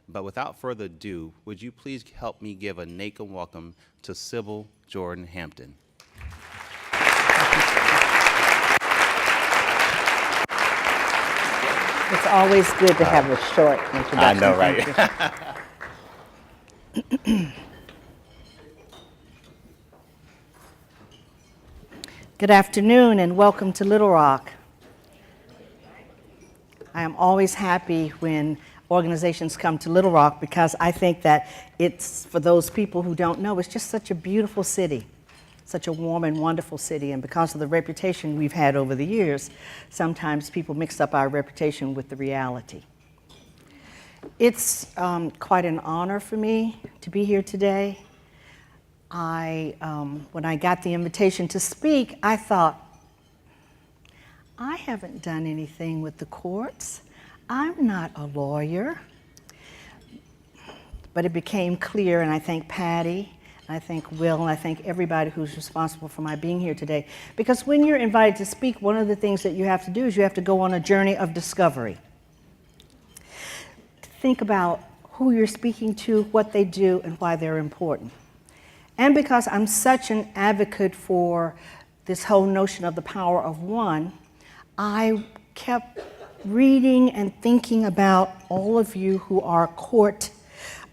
But without further ado, would you please help me give a naked welcome to Sybil Jordan Hampton. It's always good to have a short introduction. I know, right? Good afternoon and welcome to Little Rock. I am always happy when organizations come to Little Rock because I think that it's, for those people who don't know, it's just such a beautiful city, such a warm and wonderful city. And because of the reputation we've had over the years, sometimes people mix up our reputation with the reality. It's quite an honor for me to be here today. When I got the invitation to speak, I thought, I haven't done anything with the courts. I'm not a lawyer. But it became clear, and I thank Patty, I thank Will, and I thank everybody who's responsible for my being here today. Because when you're invited to speak, one of the things that you have to do is you have to go on a journey of discovery. Think about who you're speaking to, what they do, and why they're important. And because I'm such an advocate for this whole notion of the power of one, I kept reading and thinking about all of you who are court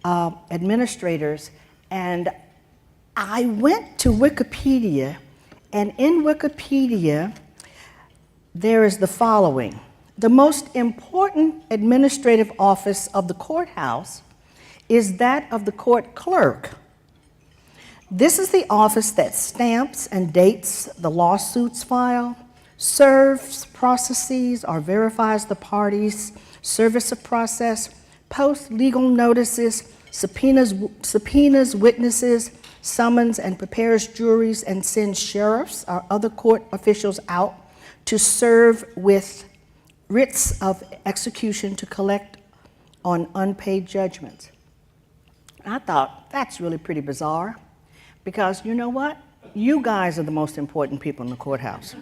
administrators, and I went to Wikipedia, and in Wikipedia there is the following: the most important administrative office of the courthouse is that of the court clerk. This is the office that stamps and dates the lawsuits filed, serves, processes, or verifies the parties' service of process, posts legal notices, subpoenas witnesses, summons and prepares juries, and sends sheriffs or other court officials out to serve with writs of execution to collect on unpaid judgments. I thought, that's really pretty bizarre, because you know what? You guys are the most important people in the courthouse.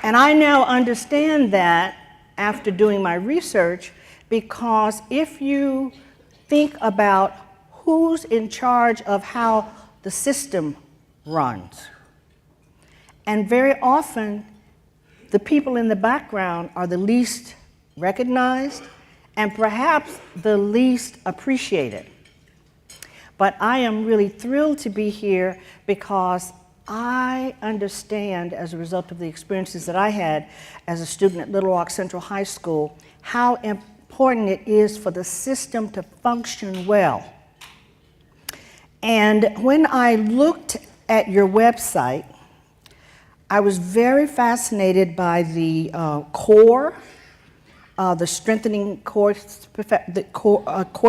And I now understand that after doing my research, because if you think about who's in charge of how the system runs, and very often the people in the background are the least recognized and perhaps the least appreciated. But I am really thrilled to be here because I understand, as a result of the experiences that I had as a student at Little Rock Central High School, how important it is for the system to function well. And when I looked at your website, I was very fascinated by the core, the strengthening court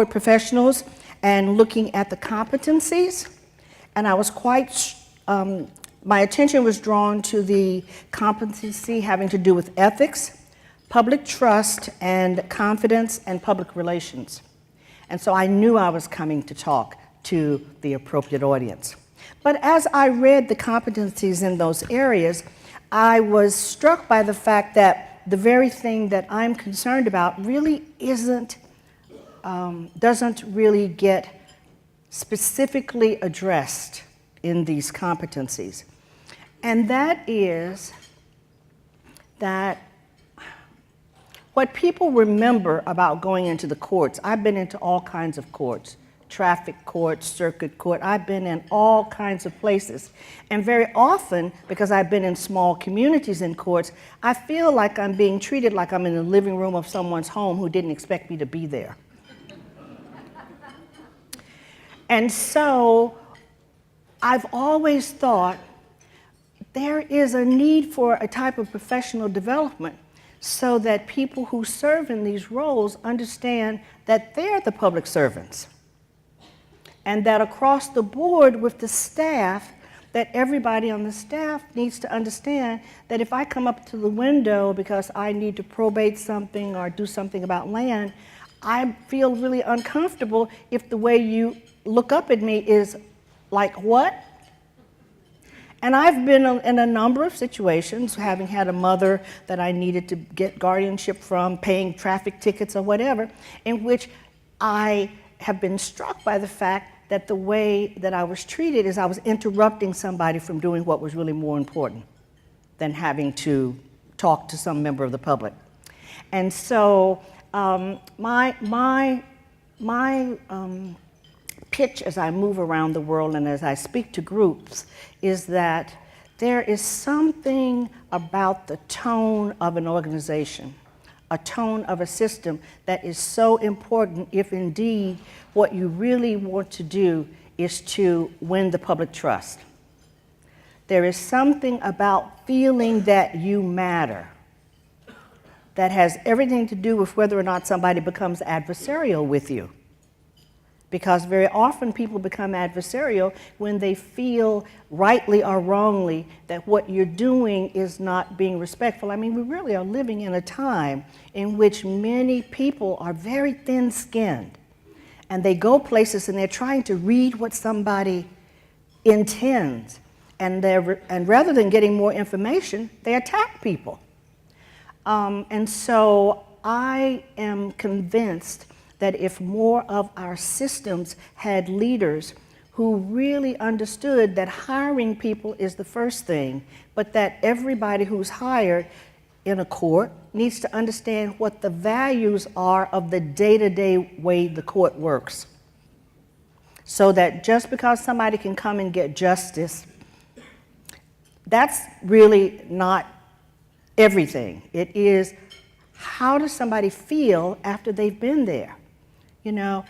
professionals, and looking at the competencies. And I was quite my attention was drawn to the competency having to do with ethics, public trust, and confidence, and public relations. And so I knew I was coming to talk to the appropriate audience. But as I read the competencies in those areas, I was struck by the fact that the very thing that I'm concerned about really doesn't really get specifically addressed in these competencies. And that is that what people remember about going into the courts, I've been into all kinds of courts, traffic court, circuit court, I've been in all kinds of places. And very often, because I've been in small communities in courts, I feel like I'm being treated like I'm in the living room of someone's home who didn't expect me to be there. And so I've always thought there is a need for a type of professional development so that people who serve in these roles understand that they're the public servants. And that across the board with the staff, that everybody on the staff needs to understand that if I come up to the window because I need to probate something or do something about land, I feel really uncomfortable if the way you look up at me is like, what? And I've been in a number of situations, having had a mother that I needed to get guardianship from, paying traffic tickets or whatever, in which I have been struck by the fact that the way that I was treated is I was interrupting somebody from doing what was really more important than having to talk to some member of the public. And so my pitch as I move around the world and as I speak to groups is that there is something about the tone of an organization, a tone of a system that is so important if indeed what you really want to do is to win the public trust. There is something about feeling that you matter that has everything to do with whether or not somebody becomes adversarial with you. Because very often people become adversarial when they feel, rightly or wrongly, that what you're doing is not being respectful. I mean, we really are living in a time in which many people are very thin-skinned, and they go places and they're trying to read what somebody intends, and rather than getting more information, they attack people. And so I am convinced that if more of our systems had leaders who really understood that hiring people is the first thing, but that everybody who's hired in a court needs to understand what the values are of the day-to-day way the court works. So that just because somebody can come and get justice, that's really not everything. It is, how does somebody feel after they've been there? You know,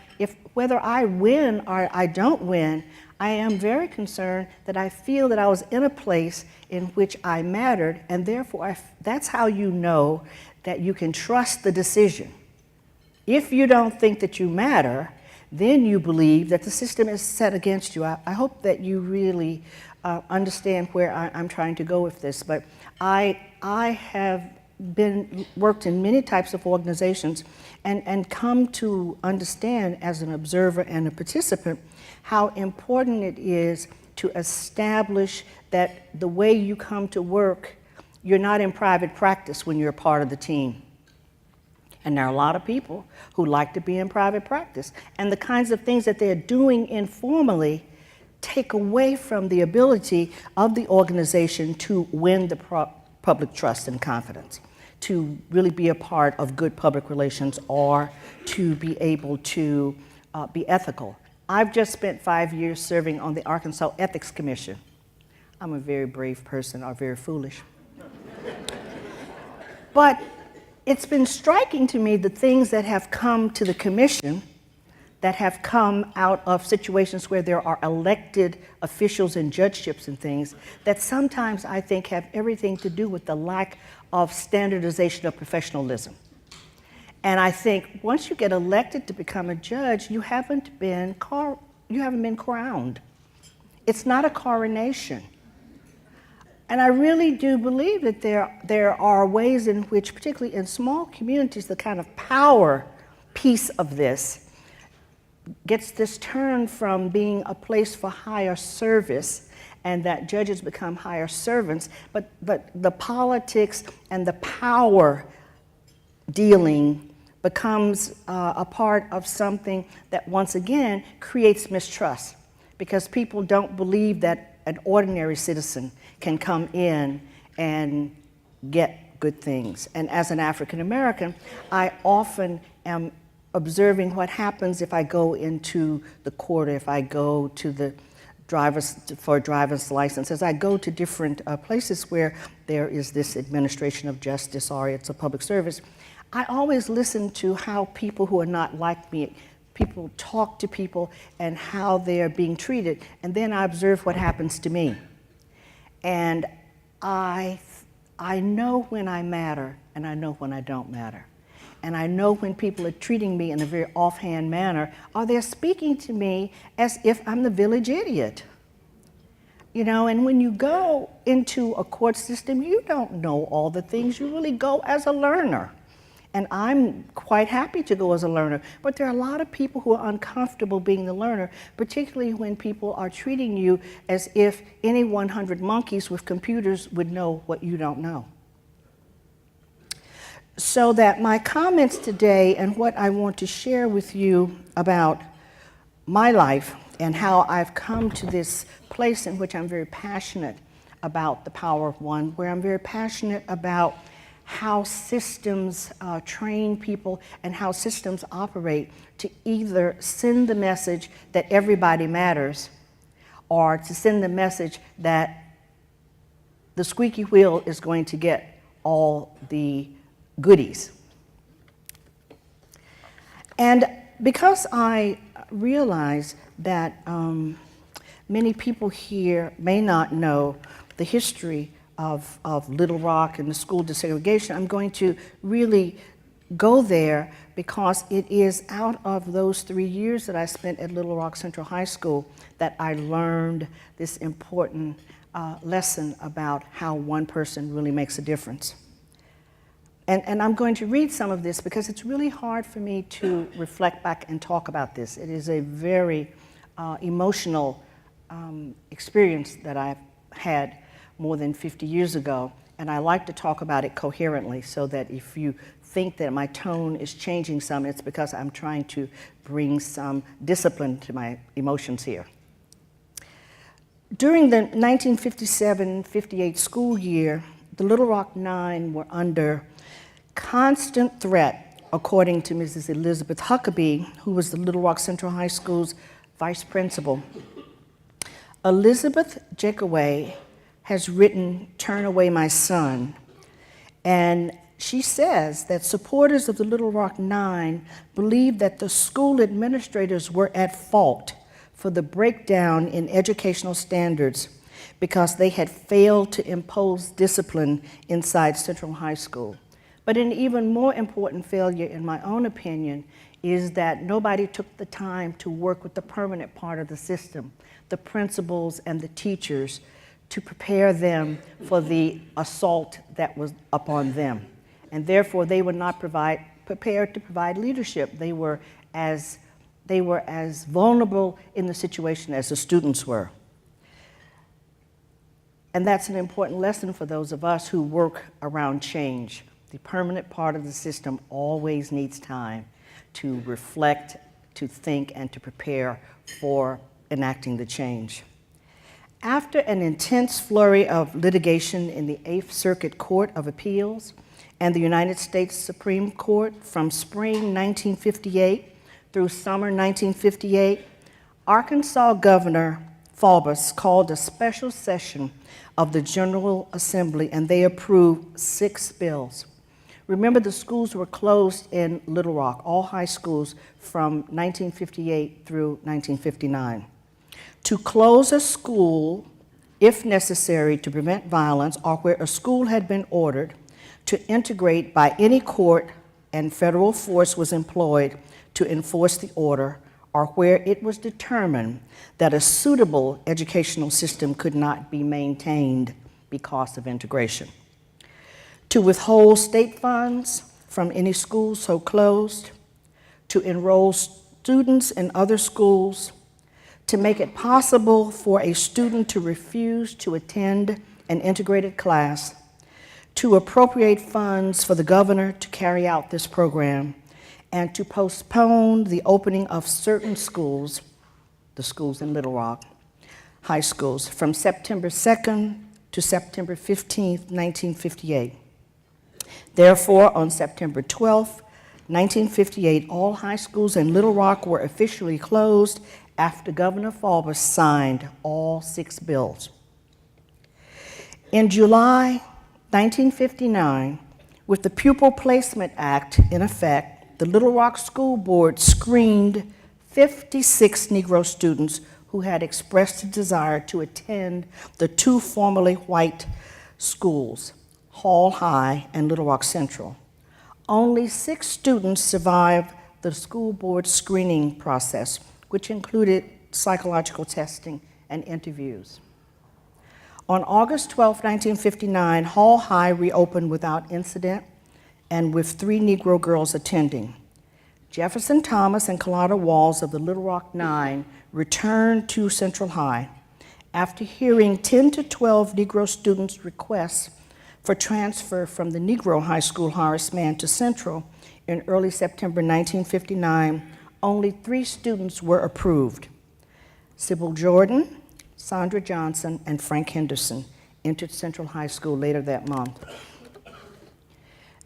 whether I win or I don't win, I am very concerned that I feel that I was in a place in which I mattered, and therefore that's how you know that you can trust the decision. If you don't think that you matter, then you believe that the system is set against you. I hope that you really understand where I'm trying to go with this, but I have worked in many types of organizations and come to understand as an observer and a participant how important it is to establish that the way you come to work, you're not in private practice when you're a part of the team. And there are a lot of people who like to be in private practice. And the kinds of things that they're doing informally take away from the ability of the organization to win the public trust and confidence, to really be a part of good public relations or to be able to be ethical. I've just spent 5 years serving on the Arkansas Ethics Commission. I'm a very brave person, or very foolish. But it's been striking to me the things that have come to the commission that have come out of situations where there are elected officials and judgeships and things that sometimes I think have everything to do with the lack of standardization of professionalism. And I think once you get elected to become a judge, you haven't been crowned. It's not a coronation. And I really do believe that there are ways in which, particularly in small communities, the kind of power piece of this gets this turn from being a place for higher service and that judges become higher servants, but the politics and the power dealing becomes a part of something that once again creates mistrust, because people don't believe that an ordinary citizen can come in and get good things. And as an African American, I often am observing what happens if I go into the court, if I go to the for a driver's license, as I go to different places where there is this administration of justice or it's a public service. I always listen to how people who are not like me, people talk to people and how they are being treated, and then I observe what happens to me. And I know when I matter and I know when I don't matter. And I know when people are treating me in a very offhand manner, or they're speaking to me as if I'm the village idiot. You know, and when you go into a court system, you don't know all the things. You really go as a learner. And I'm quite happy to go as a learner. But there are a lot of people who are uncomfortable being the learner, particularly when people are treating you as if any 100 monkeys with computers would know what you don't know. So that my comments today and what I want to share with you about my life and how I've come to this place in which I'm very passionate about the power of one, where I'm very passionate about how systems train people and how systems operate to either send the message that everybody matters or to send the message that the squeaky wheel is going to get all the goodies. And because I realize that many people here may not know the history of Little Rock and the school desegregation, I'm going to really go there because it is out of those 3 years that I spent at Little Rock Central High School that I learned this important lesson about how one person really makes a difference. And I'm going to read some of this because it's really hard for me to reflect back and talk about this. It is a very emotional experience that I've had more than 50 years ago, and I like to talk about it coherently so that if you think that my tone is changing some, it's because I'm trying to bring some discipline to my emotions here. During the 1957-58 school year, the Little Rock Nine were under constant threat, according to Mrs. Elizabeth Huckabee, who was the Little Rock Central High School's vice principal. Elizabeth Jakaway has written Turn Away My Son, and she says that supporters of the Little Rock Nine believe that the school administrators were at fault for the breakdown in educational standards because they had failed to impose discipline inside Central High School. But an even more important failure, in my own opinion, is that nobody took the time to work with the permanent part of the system, the principals and the teachers, to prepare them for the assault that was upon them. And therefore, they were not prepared to provide leadership. They were as vulnerable in the situation as the students were. And that's an important lesson for those of us who work around change. The permanent part of the system always needs time to reflect, to think, and to prepare for enacting the change. After an intense flurry of litigation in the Eighth Circuit Court of Appeals and the United States Supreme Court from spring 1958 through summer 1958, Arkansas Governor Faubus called a special session of the General Assembly, and they approved 6 bills. Remember, the schools were closed in Little Rock, all high schools, from 1958 through 1959. To close a school, if necessary to prevent violence, or where a school had been ordered, to integrate by any court and federal force was employed to enforce the order, or where it was determined that a suitable educational system could not be maintained because of integration. To withhold state funds from any school so closed, to enroll students in other schools, to make it possible for a student to refuse to attend an integrated class, to appropriate funds for the governor to carry out this program, and to postpone the opening of certain schools, the schools in Little Rock, high schools, from September 2nd to September 15th, 1958. Therefore, on September 12th, 1958, all high schools in Little Rock were officially closed after Governor Faubus signed all 6 bills. In July 1959, with the Pupil Placement Act in effect, the Little Rock School Board screened 56 Negro students who had expressed a desire to attend the 2 formerly white schools, Hall High and Little Rock Central. Only 6 students survived the school board screening process, which included psychological testing and interviews. On August 12, 1959, Hall High reopened without incident, and with 3 Negro girls attending. Jefferson Thomas and Carlotta Walls of the Little Rock Nine returned to Central High after hearing 10 to 12 Negro students' requests for transfer from the Negro High School Horace Mann to Central in early September 1959. Only 3 students were approved. Sybil Jordan, Sandra Johnson, and Frank Henderson entered Central High School later that month.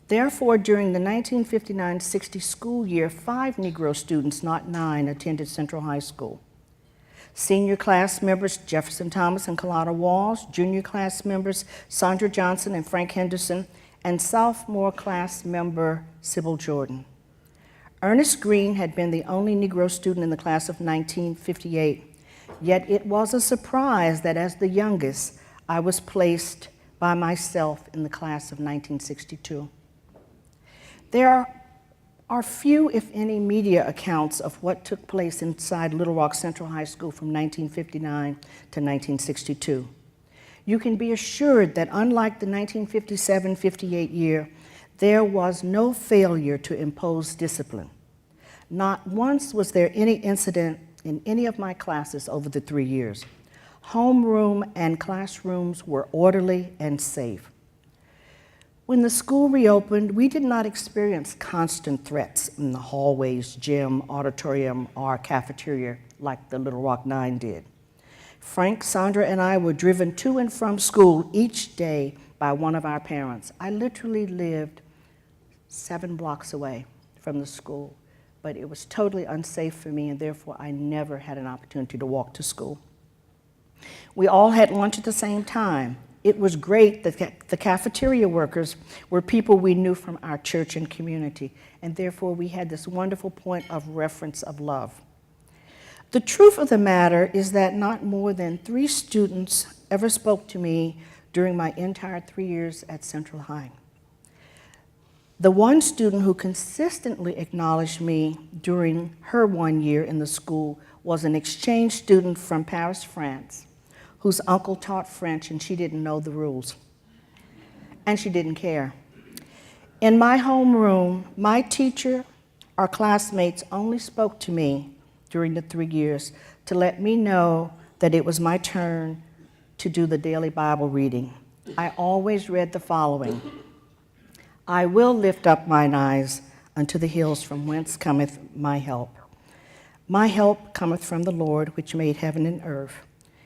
Therefore, during the 1959-60 school year, 5 Negro students, not 9, attended Central High School. Senior class members Jefferson Thomas and Carlotta Walls, junior class members Sandra Johnson and Frank Henderson, and sophomore class member Sybil Jordan. Ernest Green had been the only Negro student in the class of 1958, yet it was a surprise that as the youngest, I was placed by myself in the class of 1962. There are few, if any, media accounts of what took place inside Little Rock Central High School from 1959 to 1962. You can be assured that unlike the 1957-58 year, there was no failure to impose discipline. Not once was there any incident in any of my classes over the 3 years. Homeroom and classrooms were orderly and safe. When the school reopened, we did not experience constant threats in the hallways, gym, auditorium, or cafeteria like the Little Rock Nine did. Frank, Sandra, and I were driven to and from school each day by one of our parents. I literally lived 7 blocks away from the school, but it was totally unsafe for me, and therefore I never had an opportunity to walk to school. We all had lunch at the same time. It was great that the cafeteria workers were people we knew from our church and community, and therefore we had this wonderful point of reference of love. The truth of the matter is that not more than 3 students ever spoke to me during my entire 3 years at Central High. The one student who consistently acknowledged me during her 1 year in the school was an exchange student from Paris, France, whose uncle taught French and she didn't know the rules. And she didn't care. In my homeroom, my teacher or classmates only spoke to me during the 3 years to let me know that it was my turn to do the daily Bible reading. I always read the following: I will lift up mine eyes unto the hills from whence cometh my help. My help cometh from the Lord, which made heaven and earth.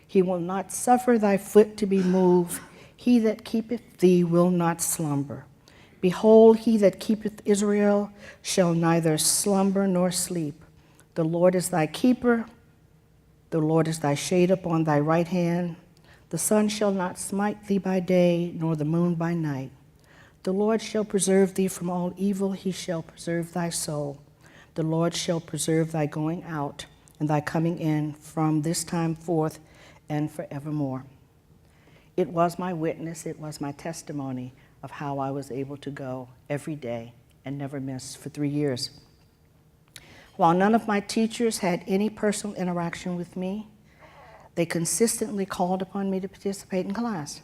He will not suffer thy foot to be moved. He that keepeth thee will not slumber. Behold, he that keepeth Israel shall neither slumber nor sleep. The Lord is thy keeper. The Lord is thy shade upon thy right hand. The sun shall not smite thee by day, nor the moon by night. The Lord shall preserve thee from all evil. He shall preserve thy soul. The Lord shall preserve thy going out and thy coming in from this time forth and forevermore. It was my witness, it was my testimony of how I was able to go every day and never miss for 3 years. While none of my teachers had any personal interaction with me, they consistently called upon me to participate in class.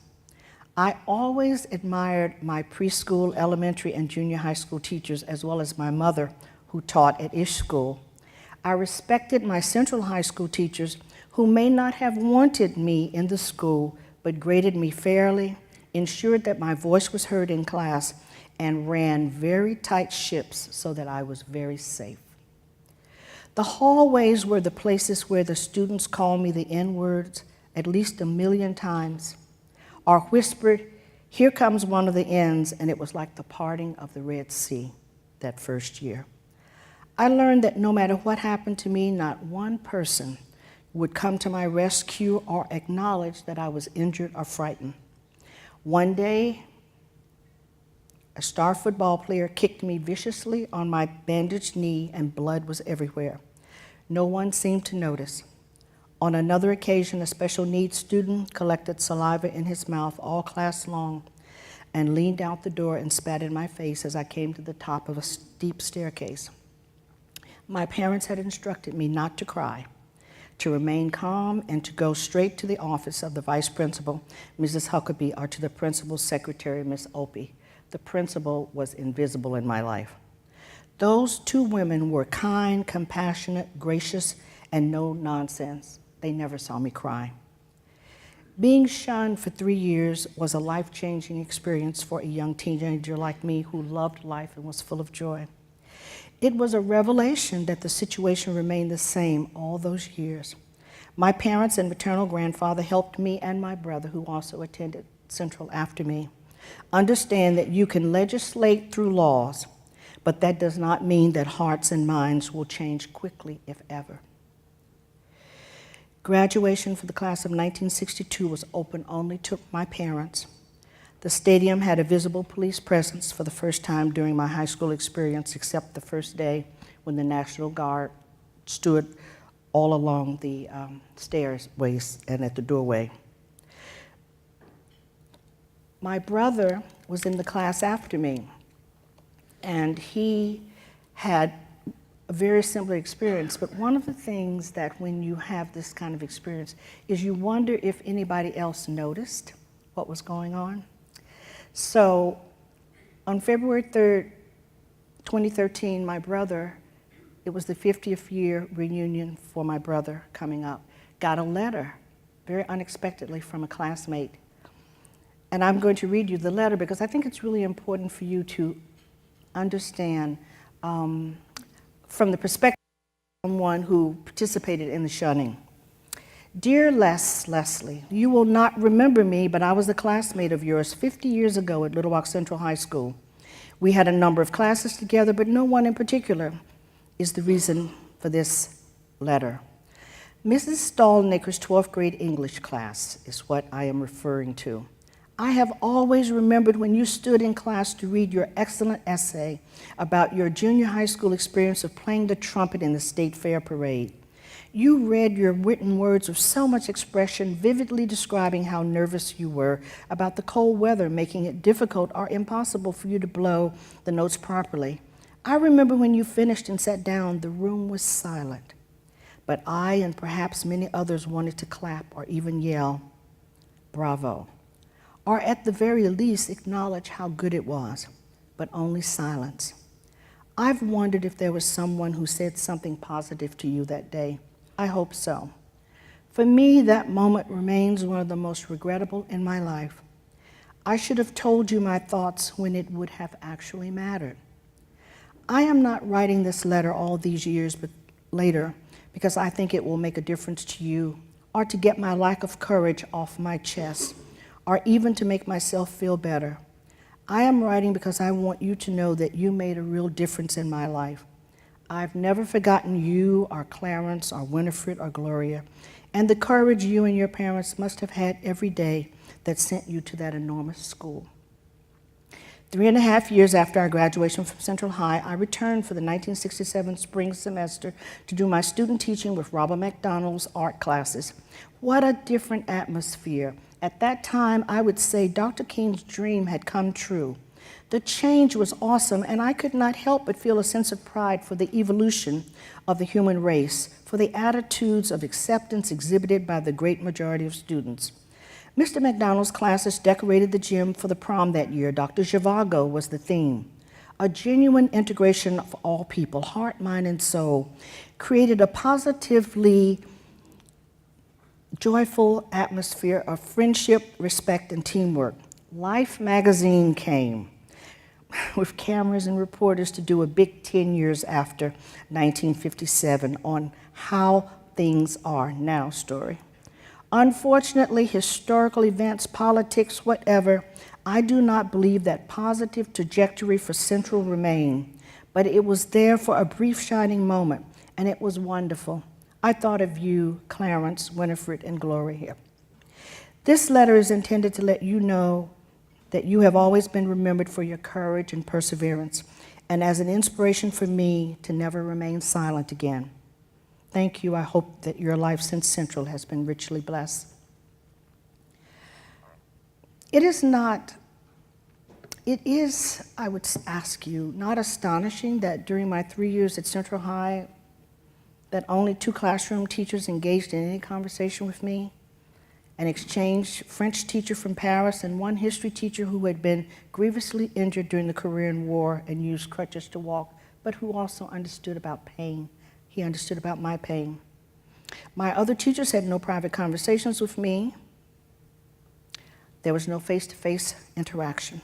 I always admired my preschool, elementary, and junior high school teachers, as well as my mother, who taught at Ish School. I respected my Central High School teachers, who may not have wanted me in the school, but graded me fairly, ensured that my voice was heard in class, and ran very tight ships so that I was very safe. The hallways were the places where the students called me the N-words at least 1 million times, or whispered, "Here comes one of the N's," and it was like the parting of the Red Sea that first year. I learned that no matter what happened to me, not one person would come to my rescue or acknowledge that I was injured or frightened. One day, a star football player kicked me viciously on my bandaged knee and blood was everywhere. No one seemed to notice. On another occasion, a special needs student collected saliva in his mouth all class long and leaned out the door and spat in my face as I came to the top of a steep staircase. My parents had instructed me not to cry, to remain calm, and to go straight to the office of the vice principal, Mrs. Huckabee, or to the principal's secretary, Miss Opie. the principal was invisible in my life. Those two women were kind, compassionate, gracious, and no nonsense. They never saw me cry. Being shunned for 3 years was a life-changing experience for a young teenager like me who loved life and was full of joy. It was a revelation that the situation remained the same all those years. My parents and maternal grandfather helped me and my brother, who also attended Central after me, understand that you can legislate through laws, but that does not mean that hearts and minds will change quickly, if ever. Graduation for the class of 1962 was open only to my parents. The stadium had a visible police presence for the first time during my high school experience, except the first day when the National Guard stood all along the stairways and at the doorway. My brother was in the class after me, and he had a very similar experience, but one of the things that when you have this kind of experience is you wonder if anybody else noticed what was going on. So on February 3rd, 2013, my brother, it was the 50th year reunion for my brother coming up, got a letter very unexpectedly from a classmate. And I'm going to read you the letter because I think it's really important for you to understand from the perspective of someone who participated in the shunning. Dear Leslie, you will not remember me, but I was a classmate of yours 50 years ago at Little Rock Central High School. We had a number of classes together, but no one in particular is the reason for this letter. Mrs. Stallnaker's 12th grade English class is what I am referring to. I have always remembered when you stood in class to read your excellent essay about your junior high school experience of playing the trumpet in the State Fair Parade. You read your written words with so much expression, vividly describing how nervous you were about the cold weather, making it difficult or impossible for you to blow the notes properly. I remember when you finished and sat down, the room was silent. But I and perhaps many others wanted to clap or even yell, "Bravo," or at the very least acknowledge how good it was, but only silence. I've wondered if there was someone who said something positive to you that day. I hope so. For me, that moment remains one of the most regrettable in my life. I should have told you my thoughts when it would have actually mattered. I am not writing this letter all these years but later because I think it will make a difference to you, or to get my lack of courage off my chest, or even to make myself feel better. I am writing because I want you to know that you made a real difference in my life. I've never forgotten you, or Clarence, or Winifred, or Gloria, and the courage you and your parents must have had every day that sent you to that enormous school. 3.5 years after our graduation from Central High, I returned for the 1967 spring semester to do my student teaching with Robert McDonald's art classes. What a different atmosphere. At that time, I would say Dr. King's dream had come true. The change was awesome, and I could not help but feel a sense of pride for the evolution of the human race, for the attitudes of acceptance exhibited by the great majority of students. Mr. McDonald's classes decorated the gym for the prom that year. Dr. Zhivago was the theme. A genuine integration of all people, heart, mind, and soul, created a positively joyful atmosphere of friendship, respect, and teamwork. Life magazine came with cameras and reporters to do a big 10 years after 1957 on how things are now story. Unfortunately, historical events, politics, whatever, I do not believe that positive trajectory for Central remained, but it was there for a brief shining moment, and it was wonderful. I thought of you, Clarence, Winifred, and Gloria. This letter is intended to let you know that you have always been remembered for your courage and perseverance, and as an inspiration for me to never remain silent again. Thank you. I hope that your life since Central has been richly blessed. It is, I would ask you, not astonishing that during my 3 years at Central High, that only 2 classroom teachers engaged in any conversation with me, an exchange French teacher from Paris, and one history teacher who had been grievously injured during the Korean War and used crutches to walk, but who also understood about pain. He understood about my pain. My other teachers had no private conversations with me. There was no face-to-face interaction.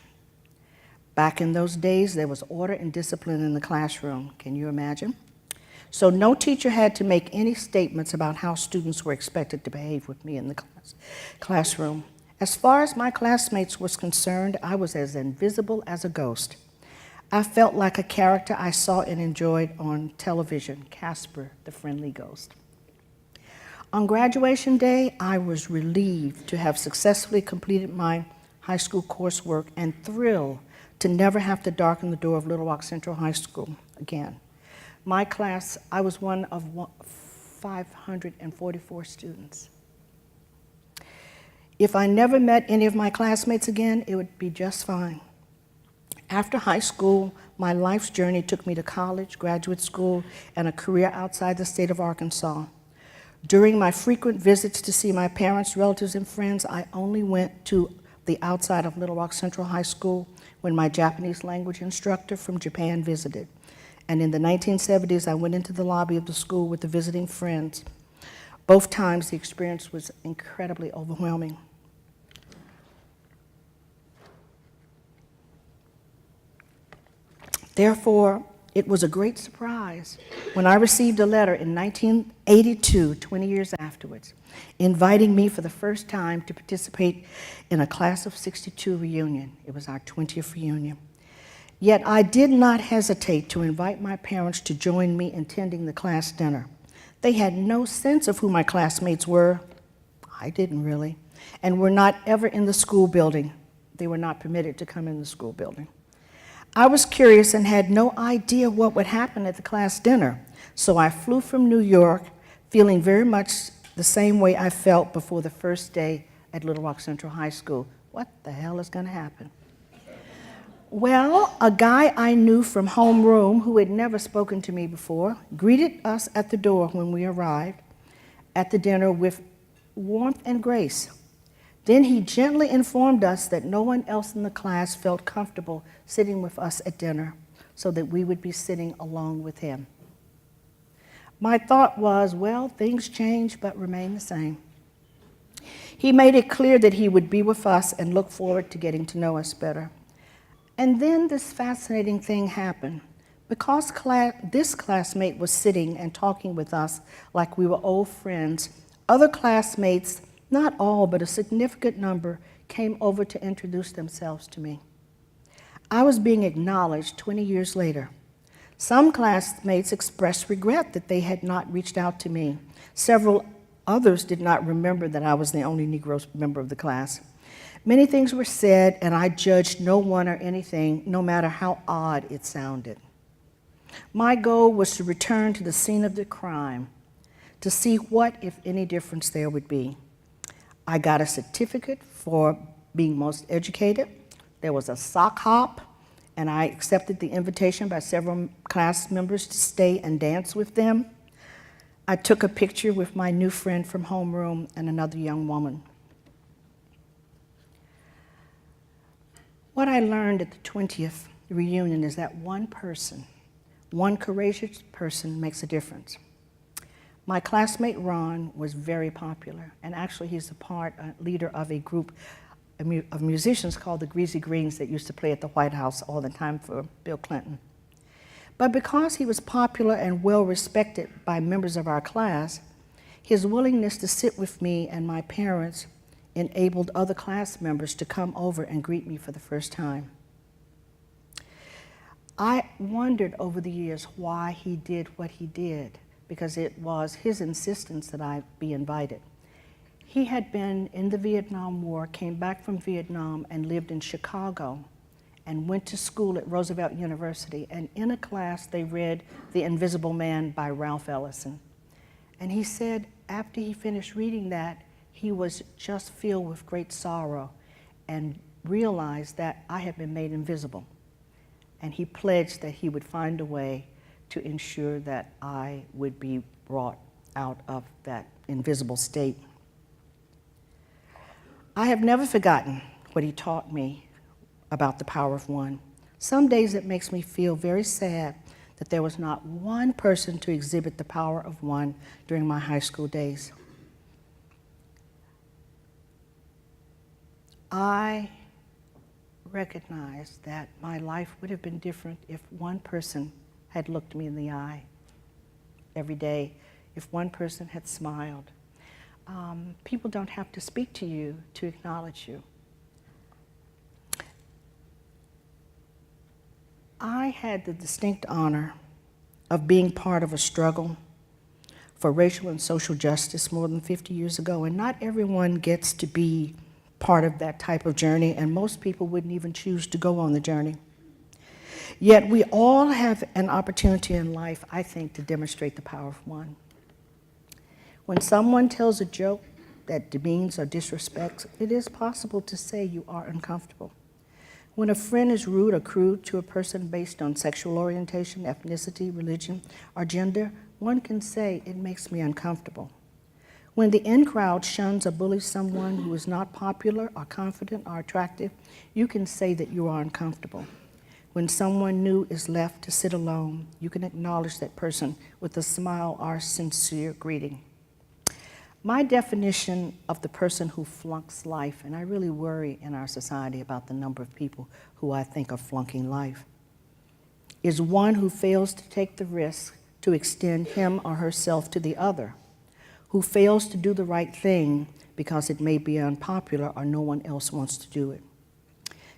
Back in those days, there was order and discipline in the classroom. Can you imagine? So no teacher had to make any statements about how students were expected to behave with me in the classroom. As far as my classmates was concerned, I was as invisible as a ghost. I felt like a character I saw and enjoyed on television, Casper, the Friendly Ghost. On graduation day, I was relieved to have successfully completed my high school coursework and thrilled to never have to darken the door of Little Rock Central High School again. My class, I was one of 544 students. If I never met any of my classmates again, it would be just fine. After high school, my life's journey took me to college, graduate school, and a career outside the state of Arkansas. During my frequent visits to see my parents, relatives, and friends, I only went to the outside of Little Rock Central High School when my Japanese language instructor from Japan visited. And in the 1970s, I went into the lobby of the school with the visiting friends. Both times, the experience was incredibly overwhelming. Therefore, it was a great surprise when I received a letter in 1982, 20 years afterwards, inviting me for the first time to participate in a class of 62 reunion. It was our 20th reunion. Yet I did not hesitate to invite my parents to join me in attending the class dinner. They had no sense of who my classmates were. I didn't really, and were not ever in the school building. They were not permitted to come in the school building. I was curious and had no idea what would happen at the class dinner, so I flew from New York, feeling very much the same way I felt before the first day at Little Rock Central High School. What the hell is going to happen? Well, a guy I knew from homeroom who had never spoken to me before greeted us at the door when we arrived at the dinner with warmth and grace. Then he gently informed us that no one else in the class felt comfortable sitting with us at dinner, so that we would be sitting alone with him. My thought was, well, things change but remain the same. He made it clear that he would be with us and look forward to getting to know us better. And then this fascinating thing happened. Because this classmate was sitting and talking with us like we were old friends, other classmates, not all, but a significant number, came over to introduce themselves to me. I was being acknowledged 20 years later. Some classmates expressed regret that they had not reached out to me. Several others did not remember that I was the only Negro member of the class. Many things were said, and I judged no one or anything, no matter how odd it sounded. My goal was to return to the scene of the crime, to see what, if any, difference there would be. I got a certificate for being most educated. There was a sock hop, and I accepted the invitation by several class members to stay and dance with them. I took a picture with my new friend from homeroom and another young woman. What I learned at the 20th reunion is that one person, one courageous person, makes a difference. My classmate Ron was very popular, and actually he's a leader of a group of musicians called the Greasy Greens that used to play at the White House all the time for Bill Clinton. But because he was popular and well respected by members of our class, his willingness to sit with me and my parents enabled other class members to come over and greet me for the first time. I wondered over the years why he did what he did, because it was his insistence that I be invited. He had been in the Vietnam War, came back from Vietnam, and lived in Chicago, and went to school at Roosevelt University. And in a class, they read The Invisible Man by Ralph Ellison. And he said after he finished reading that, he was just filled with great sorrow and realized that I had been made invisible. And he pledged that he would find a way to ensure that I would be brought out of that invisible state. I have never forgotten what he taught me about the power of one. Some days it makes me feel very sad that there was not one person to exhibit the power of one during my high school days. I recognize that my life would have been different if one person had looked me in the eye every day, if one person had smiled. People don't have to speak to you to acknowledge you. I had the distinct honor of being part of a struggle for racial and social justice more than 50 years ago, and not everyone gets to be part of that type of journey, and most people wouldn't even choose to go on the journey. Yet we all have an opportunity in life, I think, to demonstrate the power of one. When someone tells a joke that demeans or disrespects, it is possible to say you are uncomfortable. When a friend is rude or crude to a person based on sexual orientation, ethnicity, religion, or gender, one can say, it makes me uncomfortable. When the in-crowd shuns or bullies someone who is not popular or confident or attractive, you can say that you are uncomfortable. When someone new is left to sit alone, you can acknowledge that person with a smile or sincere greeting. My definition of the person who flunks life, and I really worry in our society about the number of people who I think are flunking life, is one who fails to take the risk to extend him or herself to the other, who fails to do the right thing because it may be unpopular or no one else wants to do it.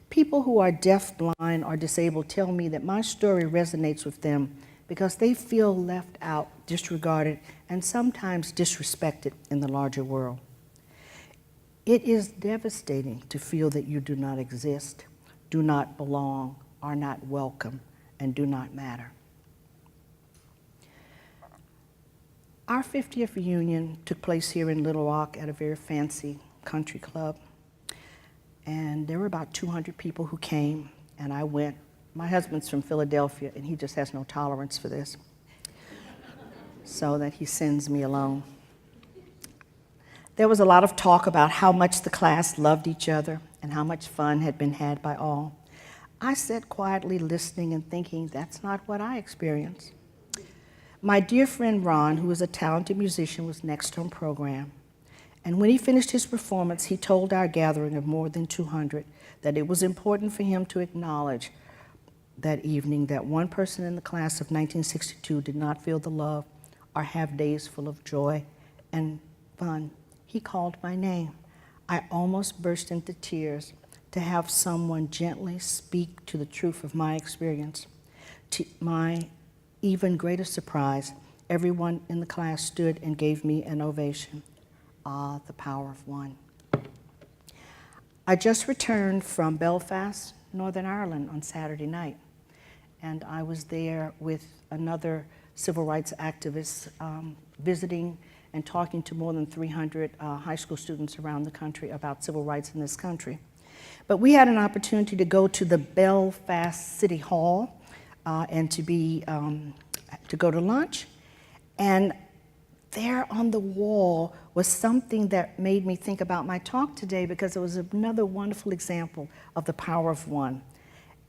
People who are deaf, blind, or disabled tell me that my story resonates with them because they feel left out, disregarded, and sometimes disrespected in the larger world. It is devastating to feel that you do not exist, do not belong, are not welcome, and do not matter. Our 50th reunion took place here in Little Rock at a very fancy country club. And there were about 200 people who came, and I went. My husband's from Philadelphia, and he just has no tolerance for this, so that he sends me alone. There was a lot of talk about how much the class loved each other and how much fun had been had by all. I sat quietly listening and thinking, that's not what I experienced. My dear friend Ron, who is a talented musician, was next on program. And when he finished his performance, he told our gathering of more than 200 that it was important for him to acknowledge that evening that one person in the class of 1962 did not feel the love or have days full of joy and fun. He called my name. I almost burst into tears to have someone gently speak to the truth of my experience. To my even greater surprise, everyone in the class stood and gave me an ovation. Ah, the power of one. I just returned from Belfast, Northern Ireland on Saturday night, and I was there with another civil rights activist visiting and talking to more than 300 high school students around the country about civil rights in this country. But we had an opportunity to go to the Belfast City Hall and to go to lunch. And there on the wall was something that made me think about my talk today, because it was another wonderful example of the power of one.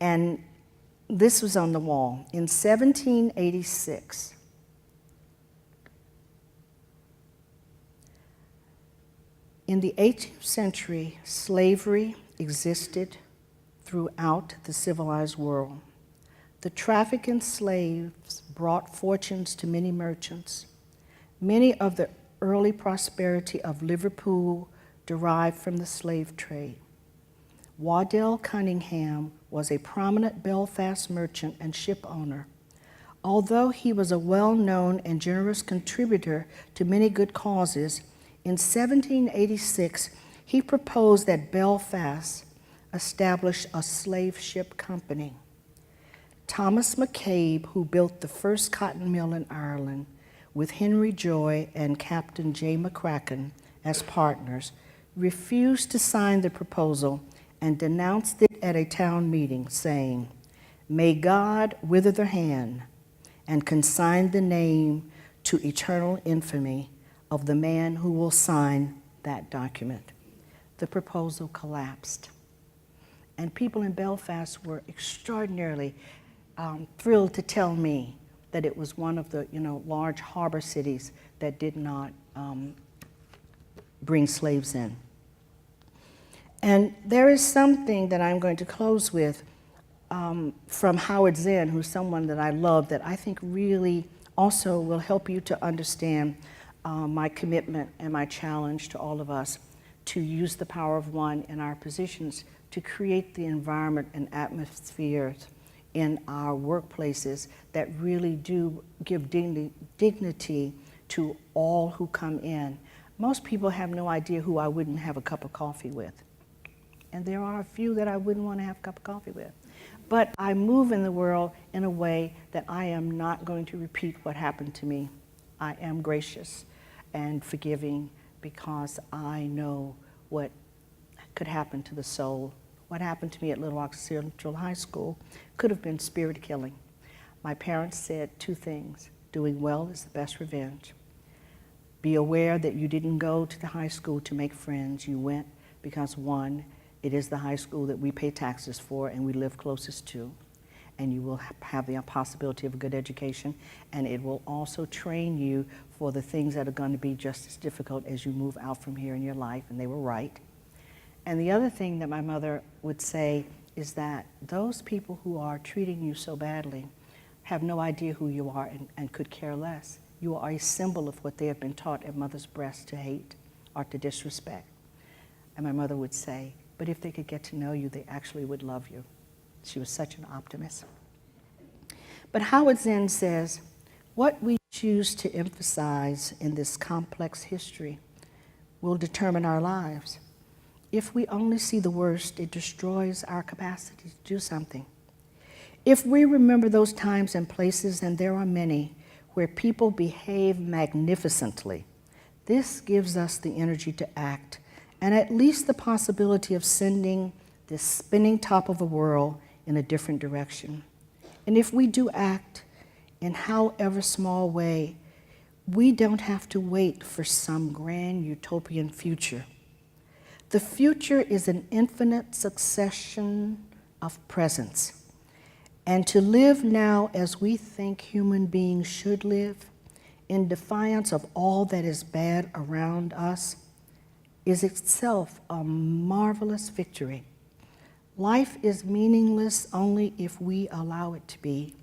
And this was on the wall. In 1786, in the 18th century, slavery existed throughout the civilized world. The traffic in slaves brought fortunes to many merchants. Many of the early prosperity of Liverpool derived from the slave trade. Waddell Cunningham was a prominent Belfast merchant and ship owner. Although he was a well-known and generous contributor to many good causes, in 1786 he proposed that Belfast establish a slave ship company. Thomas McCabe, who built the first cotton mill in Ireland, with Henry Joy and Captain J. McCracken as partners, refused to sign the proposal and denounced it at a town meeting, saying, "May God wither the hand and consign the name to eternal infamy of the man who will sign that document." the proposal collapsed. And people in Belfast were extraordinarily thrilled to tell me that it was one of the large harbor cities that did not bring slaves in. And there is something that I'm going to close with from Howard Zinn, who's someone that I love, that I think really also will help you to understand my commitment and my challenge to all of us to use the power of one in our positions to create the environment and atmospheres in our workplaces that really do give dignity to all who come in. Most people have no idea who I wouldn't have a cup of coffee with. And there are a few that I wouldn't want to have a cup of coffee with. But I move in the world in a way that I am not going to repeat what happened to me. I am gracious and forgiving because I know what could happen to the soul. What happened to me at Little Rock Central High School could have been spirit killing. My parents said two things: doing well is the best revenge. Be aware that you didn't go to the high school to make friends. You went because, one, it is the high school that we pay taxes for and we live closest to, and you will have the possibility of a good education, and it will also train you for the things that are going to be just as difficult as you move out from here in your life, and they were right. And the other thing that my mother would say is that those people who are treating you so badly have no idea who you are and could care less. You are a symbol of what they have been taught at mother's breast to hate or to disrespect. And my mother would say, but if they could get to know you, they actually would love you. She was such an optimist. But Howard Zinn says, what we choose to emphasize in this complex history will determine our lives. If we only see the worst, it destroys our capacity to do something. If we remember those times and places, and there are many, where people behave magnificently, this gives us the energy to act, and at least the possibility of sending this spinning top of the world in a different direction. And if we do act in however small way, we don't have to wait for some grand utopian future. The future is an infinite succession of presents. And to live now as we think human beings should live, in defiance of all that is bad around us, is itself a marvelous victory. Life is meaningless only if we allow it to be.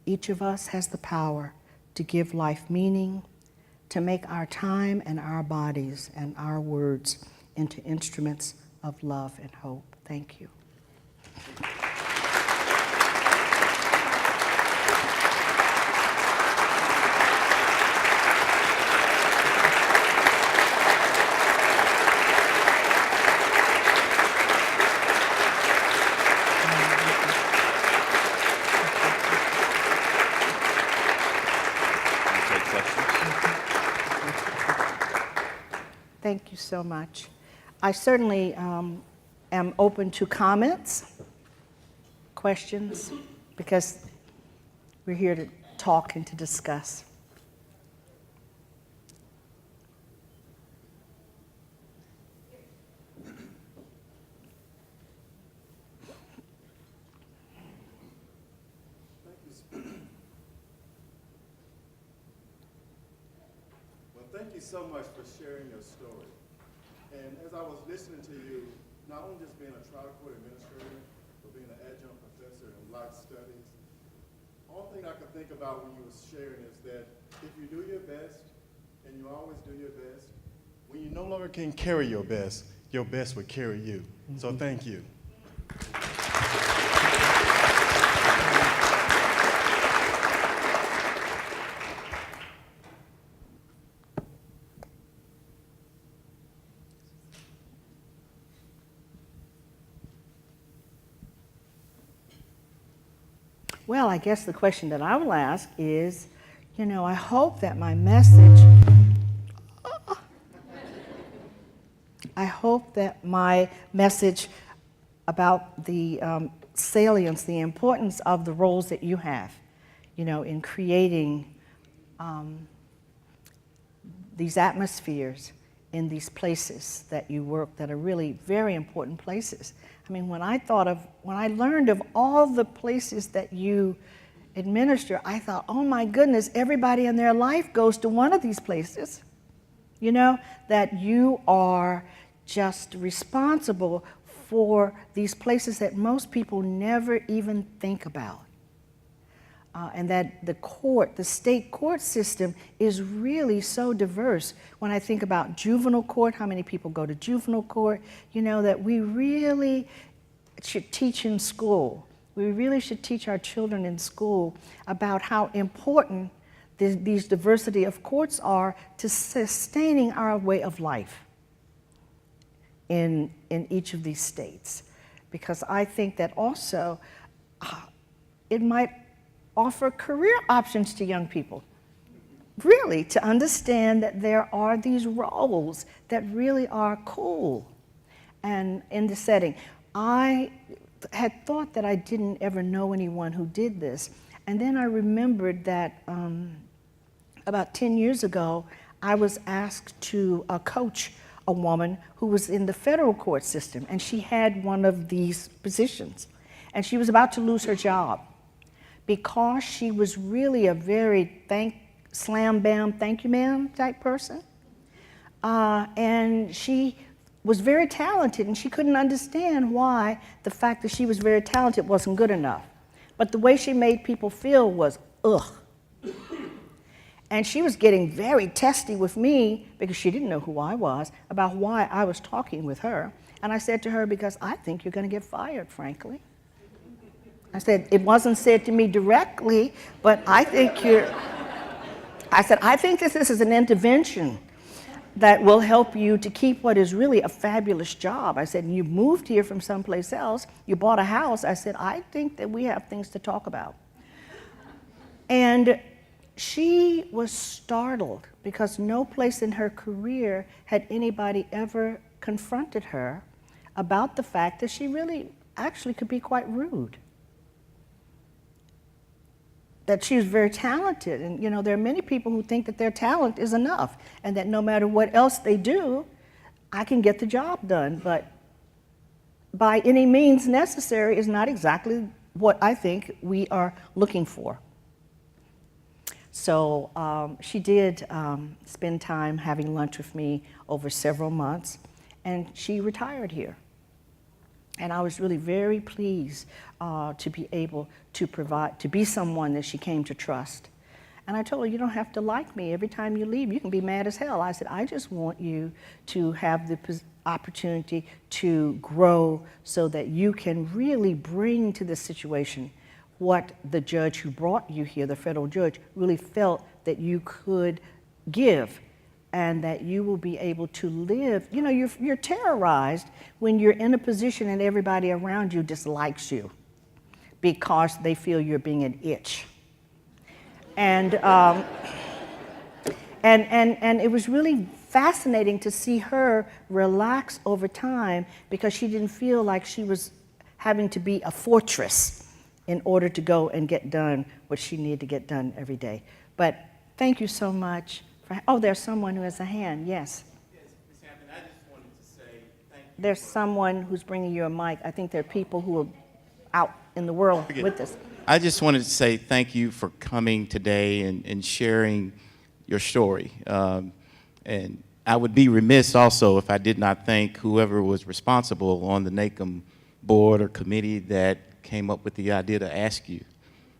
Each of us has the power to give life meaning, to make our time and our bodies and our words into instruments of love and hope. Thank you. Thank you so much. I certainly am open to comments, questions, because we're here to talk and to discuss. Thank you so much for sharing your story. And as I was listening to you, not only just being a trial court administrator, but being an adjunct professor in Black Studies, one thing I could think about when you were sharing is that if you do your best, and you always do your best, when you no longer can carry your best will carry you. So thank you. Well, I guess the question that I will ask is, I hope that my message, about the salience, the importance of the roles that you have, in creating these atmospheres in these places that you work that are really very important places. I mean, when I learned of all the places that you administer, I thought, oh my goodness, everybody in their life goes to one of these places. You know, that you are just responsible for these places that most people never even think about. And that the state court system is really so diverse. When I think about juvenile court, how many people go to juvenile court, you know, that we really should teach in school. We really should teach our children in school about how important these diversity of courts are to sustaining our way of life in each of these states. Because I think that also it might offer career options to young people. Really, to understand that there are these roles that really are cool. And in the setting, I had thought that I didn't ever know anyone who did this. And then I remembered that about 10 years ago, I was asked to coach a woman who was in the federal court system, and she had one of these positions. And she was about to lose her job because she was really a very slam bam, thank you ma'am type person. And she was very talented, and she couldn't understand why the fact that she was very talented wasn't good enough. But the way she made people feel was, ugh. And she was getting very testy with me because she didn't know who I was, about why I was talking with her. And I said to her, because I think you're going to get fired, frankly. I said, it wasn't said to me directly, but I think I think this is an intervention that will help you to keep what is really a fabulous job. I said, you moved here from someplace else, you bought a house. I said, I think that we have things to talk about. And she was startled because no place in her career had anybody ever confronted her about the fact that she really actually could be quite rude. That she was very talented, and you know, there are many people who think that their talent is enough and that no matter what else they do, I can get the job done, but by any means necessary is not exactly what I think we are looking for. So she did spend time having lunch with me over several months, and she retired here. And I was really very pleased to be able to be someone that she came to trust. And I told her, you don't have to like me. Every time you leave, you can be mad as hell. I said, I just want you to have the opportunity to grow so that you can really bring to this situation what the judge who brought you here, the federal judge, really felt that you could give, and that you will be able to live. You know, you're terrorized when you're in a position and everybody around you dislikes you because they feel you're being an itch. And it was really fascinating to see her relax over time because she didn't feel like she was having to be a fortress in order to go and get done what she needed to get done every day. But thank you so much. Oh, there's someone who has a hand, yes. Yes, Ms. Hampton, I just wanted to say thank you. There's someone who's bringing you a mic. I think there are people who are out in the world with us. I just wanted to say thank you for coming today and sharing your story. And I would be remiss also if I did not thank whoever was responsible on the NACM board or committee that came up with the idea to ask you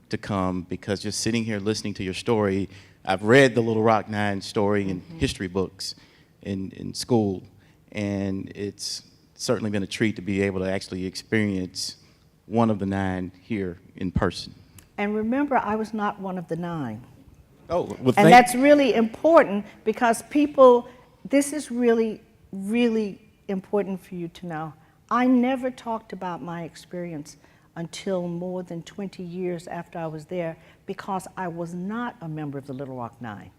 to come, because just sitting here listening to your story, I've read the Little Rock Nine story in history books in school, and it's certainly been a treat to be able to actually experience one of the nine here in person. And remember, I was not one of the nine. Oh, well, And that's really important because people, this is really, really important for you to know. I never talked about my experience until more than 20 years after I was there because I was not a member of the Little Rock Nine.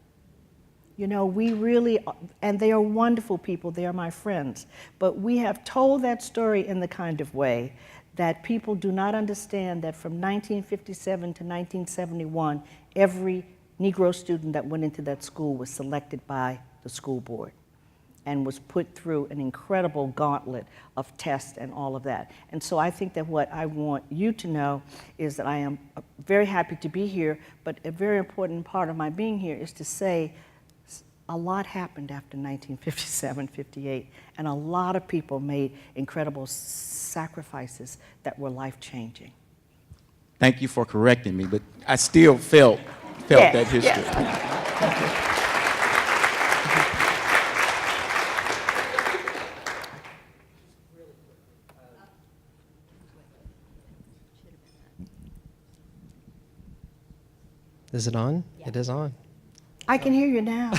You know, we really, and they are wonderful people, they are my friends, but we have told that story in the kind of way that people do not understand that from 1957 to 1971, every Negro student that went into that school was selected by the school board. and was put through an incredible gauntlet of tests and all of that. And so I think that what I want you to know is that I am very happy to be here, but a very important part of my being here is to say a lot happened after 1957, 58, and a lot of people made incredible sacrifices that were life-changing. Thank you for correcting me, but I still felt Yes, that history. yes. Is it on? It is on. I can hear you now.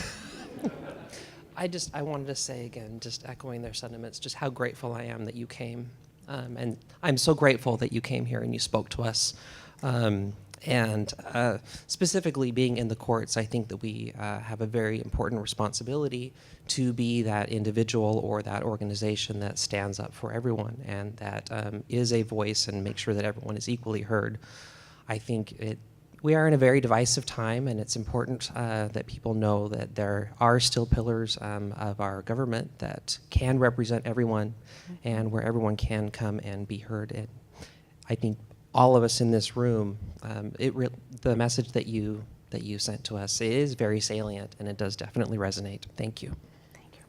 I wanted to say again, just echoing their sentiments, just how grateful I am that you came. And I'm so grateful that you came here and you spoke to us. Specifically being in the courts, I think that we have a very important responsibility to be that individual or that organization that stands up for everyone and that is a voice and make sure that everyone is equally heard. I think we are in a very divisive time, and it's important that people know that there are still pillars of our government that can represent everyone and where everyone can come and be heard. And I think all of us in this room, the message that you sent to us is very salient, and it does definitely resonate. Thank you. Thank you.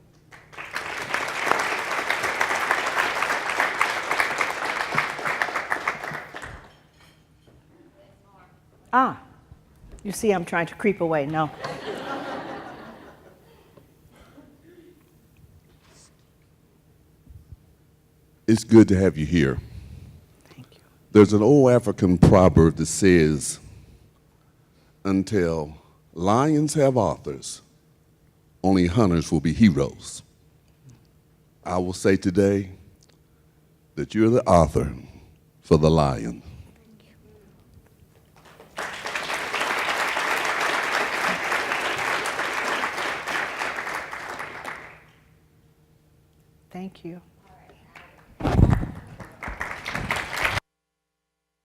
Ah, you see I'm trying to creep away. No. It's good to have you here. Thank you. There's an old African proverb that says, until lions have authors, only hunters will be heroes. I will say today that you're the author for the lion. Thank you.